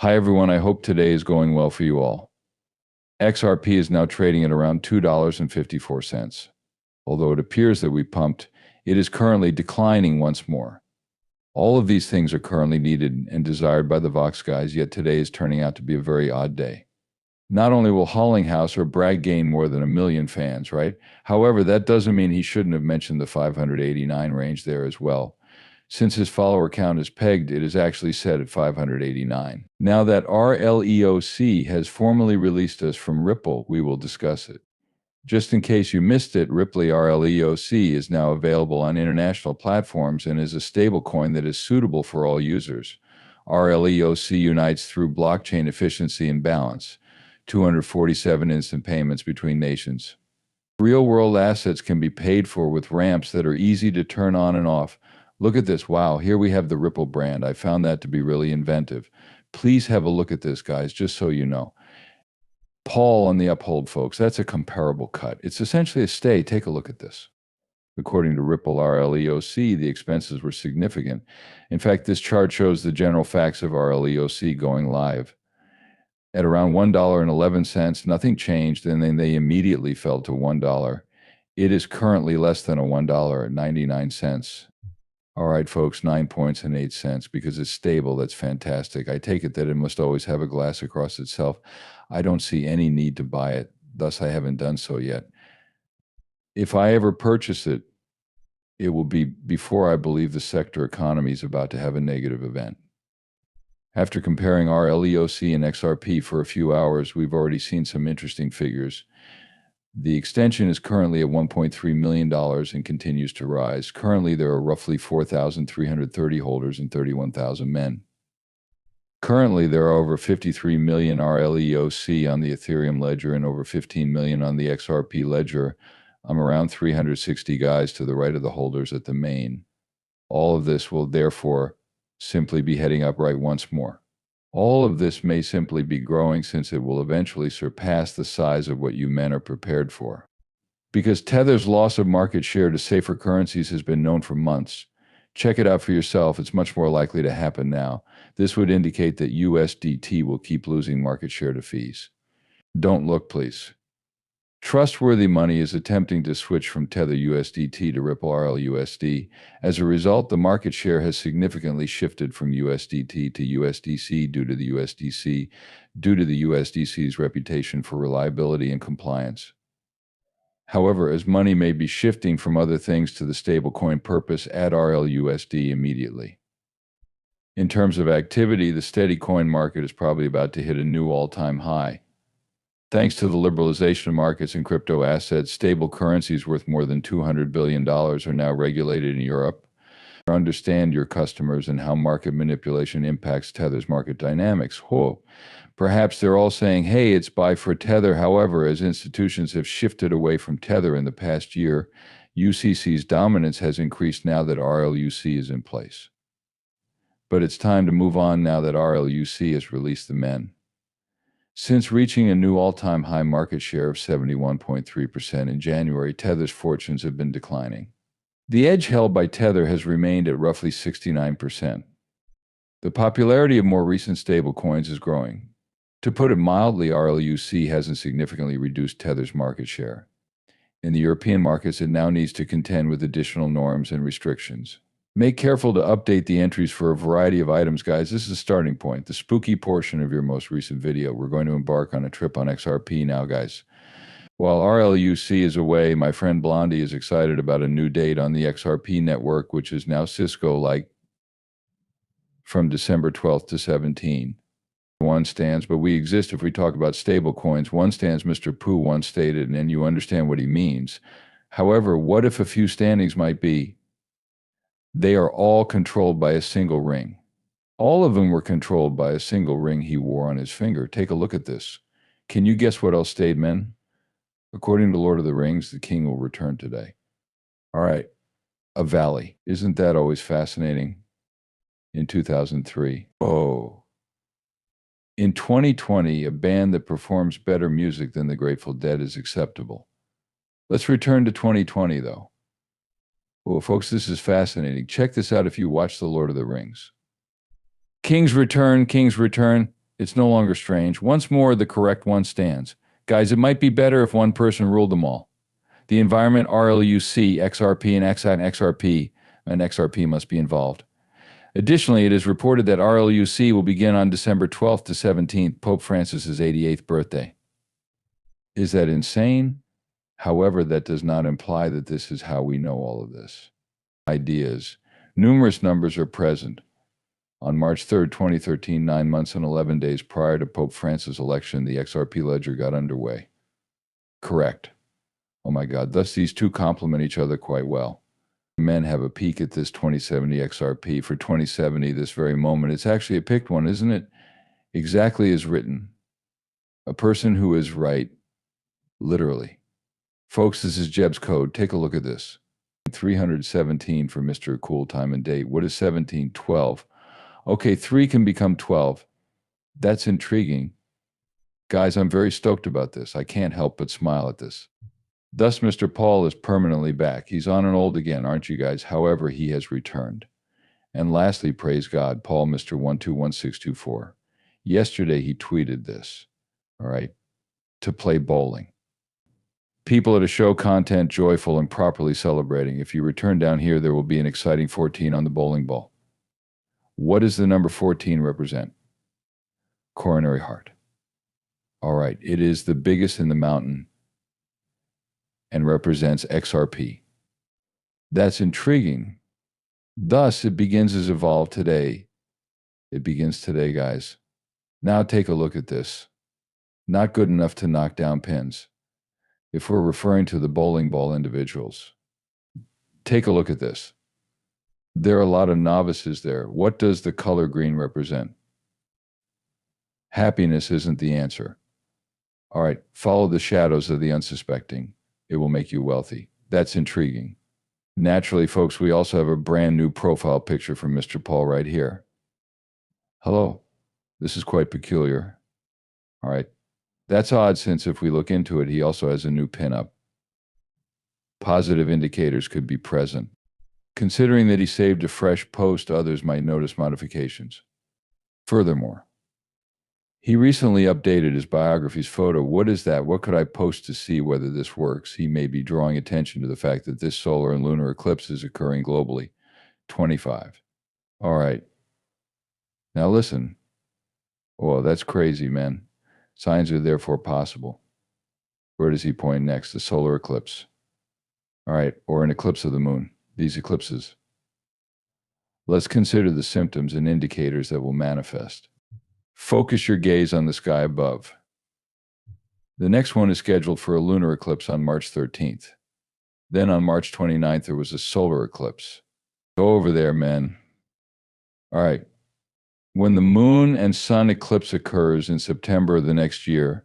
Hi everyone, I hope today is going well for you all. XRP is now trading at around $2.54. Although it appears that we pumped, it is currently declining once more. All of these things are currently needed and desired by the Vox guys, yet today is turning out to be a very odd day. Not only will Hollinghouse or Bragg gain more than 1 million fans, right? However, that doesn't mean he shouldn't have mentioned the 589 range there as well. Since his follower count is pegged, it is actually set at 589. Now that RLEOC has formally released us from Ripple, we will discuss it. Just in case you missed it, Ripple RLEOC is now available on international platforms and is a stablecoin that is suitable for all users. RLEOC unites through blockchain efficiency and balance, 247 instant payments between nations. Real-world assets can be paid for with ramps that are easy to turn on and off. Look at this. Wow, here we have the Ripple brand. I found that to be really inventive. Please have a look at this, guys, just so you know. Paul on the uphold, folks. That's a comparable cut. It's essentially a stay. Take a look at this. According to Ripple RLEOC, the expenses were significant. In fact, this chart shows the general facts of RLEOC going live. At around $1.11, nothing changed, and then they immediately fell to $1. It is currently less than a $1.99. All right, folks, 9 points and 8 cents because it's stable. That's fantastic. I take it that it must always have a glass across itself. I don't see any need to buy it. Thus, I haven't done so yet. If I ever purchase it, it will be before I believe the sector economy is about to have a negative event. After comparing RLEOC and XRP for a few hours, we've already seen some interesting figures. The extension is currently at $1.3 million and continues to rise. Currently, there are roughly 4,330 holders and 31,000 men. Currently, there are over 53 million RLEOC on the Ethereum ledger and over 15 million on the XRP ledger. I'm around 360 guys to the right of the holders at the main. All of this will therefore simply be heading up right once more. All of this may simply be growing since it will eventually surpass the size of what you men are prepared for. Because Tether's loss of market share to safer currencies has been known for months. Check it out for yourself. It's much more likely to happen now. This would indicate that USDT will keep losing market share to fees. Don't look, please. Trustworthy money is attempting to switch from Tether USDT to Ripple RLUSD. As a result, the market share has significantly shifted from USDT to USDC due to the USDC's reputation for reliability and compliance. However, as money may be shifting from other things to the stablecoin purpose, add RLUSD immediately. In terms of activity, the steady coin market is probably about to hit a new all-time high. Thanks to the liberalization of markets and crypto assets, stable currencies worth more than $200 billion are now regulated in Europe. Understand your customers and how market manipulation impacts Tether's market dynamics. Whoa. Perhaps they're all saying, hey, it's buy for Tether. However, as institutions have shifted away from Tether in the past year, UCC's dominance has increased now that RLUC is in place. But it's time to move on now that RLUC has released the men. Since reaching a new all-time high market share of 71.3% in January, Tether's fortunes have been declining. The edge held by Tether has remained at roughly 69%. The popularity of more recent stablecoins is growing. To put it mildly, RLUC hasn't significantly reduced Tether's market share. In the European markets, it now needs to contend with additional norms and restrictions. Make careful to update the entries for a variety of items, guys. This is a starting point, the spooky portion of your most recent video. We're going to embark on a trip on XRP now, guys. While RLUC is away, my friend Blondie is excited about a new date on the XRP network, which is now Cisco-like from December 12th to 17. One stands, but we exist if we talk about stable coins. One stands, Mr. Pooh once stated, and you understand what he means. However, what if a few standings might be? They are all controlled by a single ring. All of them were controlled by a single ring he wore on his finger. Take a look at this. Can you guess what else stayed, men? According to Lord of the Rings, the king will return today. All right, a valley. Isn't that always fascinating? In 2003. Oh. In 2020, a band that performs better music than the Grateful Dead is acceptable. Let's return to 2020, though. Well, folks, this is fascinating. Check this out if you watch The Lord of the Rings. King's return, King's return. It's no longer strange. Once more, the correct one stands. Guys, it might be better if one person ruled them all. The environment, RLEOC, XRP, and XRP must be involved. Additionally, it is reported that RLEOC will begin on December 12th to 17th, Pope Francis's 88th birthday. Is that insane? However, that does not imply that this is how we know all of this. Ideas. Numerous numbers are present. On March 3rd, 2013, 9 months and 11 days prior to Pope Francis' election, the XRP ledger got underway. Correct. Oh my God, thus these two complement each other quite well. Men have a peek at this 2070 XRP for 2070 this very moment. It's actually a picked one, isn't it? Exactly as written. A person who is right, literally. Folks, this is Jeb's code. Take a look at this. 317 for Mr. Cool time and date. What is 17? 12. Okay, 3 can become 12. That's intriguing. Guys, I'm very stoked about this. I can't help but smile at this. Thus, Mr. Paul is permanently back. He's on and old again, aren't you guys? However, he has returned. And lastly, praise God, Paul, Mr. 121624. Yesterday, he tweeted this, all right, to play bowling. People at a show content, joyful and properly celebrating. If you return down here, there will be an exciting 14 on the bowling ball. What does the number 14 represent? Coronary heart. All right, it is the biggest in the mountain and represents XRP. That's intriguing. Thus, it begins as evolved today. It begins today, guys. Now take a look at this. Not good enough to knock down pins. If we're referring to the bowling ball individuals, take a look at this. There are a lot of novices there. What does the color green represent? Happiness isn't the answer. All right, follow the shadows of the unsuspecting. It will make you wealthy. That's intriguing. Naturally, folks, we also have a brand new profile picture from Mr. Paul right here. Hello. This is quite peculiar. All right. That's odd since if we look into it, he also has a new pinup. Positive indicators could be present. Considering that he saved a fresh post, others might notice modifications. Furthermore, he recently updated his biography's photo. What is that? What could I post to see whether this works? He may be drawing attention to the fact that this solar and lunar eclipse is occurring globally. 25. All right. Now listen. Oh, that's crazy, man. Signs are therefore possible. Where does he point next? The solar eclipse. All right, or an eclipse of the moon. These eclipses. Let's consider the symptoms and indicators that will manifest. Focus your gaze on the sky above. The next one is scheduled for a lunar eclipse on March 13th. Then on March 29th, there was a solar eclipse. Go over there, man. All right. When the moon and sun eclipse occurs in September of the next year,